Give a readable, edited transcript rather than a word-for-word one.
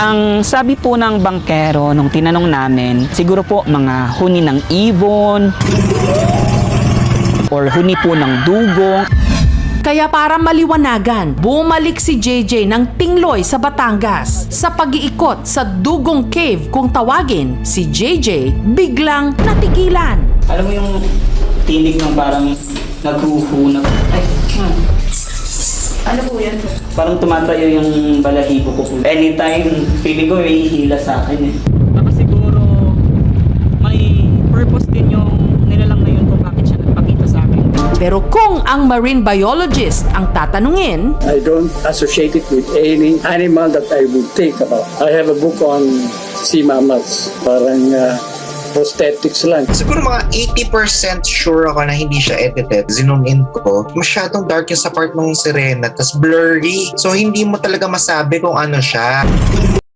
Ang sabi po ng bangkero nung tinanong namin, siguro po mga huni ng ibon or huni po ng dugong. Kaya para maliwanagan, bumalik si JJ ng Tingloy sa Batangas. Sa pag-iikot sa Dugong Cave kung tawagin, si JJ biglang natigilan. Alam mo yung tinig ng parang naghuhunap. Ay, Ano po yan? parang tumatayo yung balahibo ko po. Anytime, feeling ko may hihila sa akin eh. Baka siguro may purpose din yung nilalang na yun kung bakit siya nagpakita sa akin. Pero kung ang marine biologist ang tatanungin, I don't associate it with any animal that I would think about. I have a book on sea mammals. Parang prosthetics lang. Siguro mga 80% sure ako na hindi siya edited. Zoom in ko. Masyadong dark yung sa part ng sirena. Tas blurry. So hindi mo talaga masabi kung ano siya.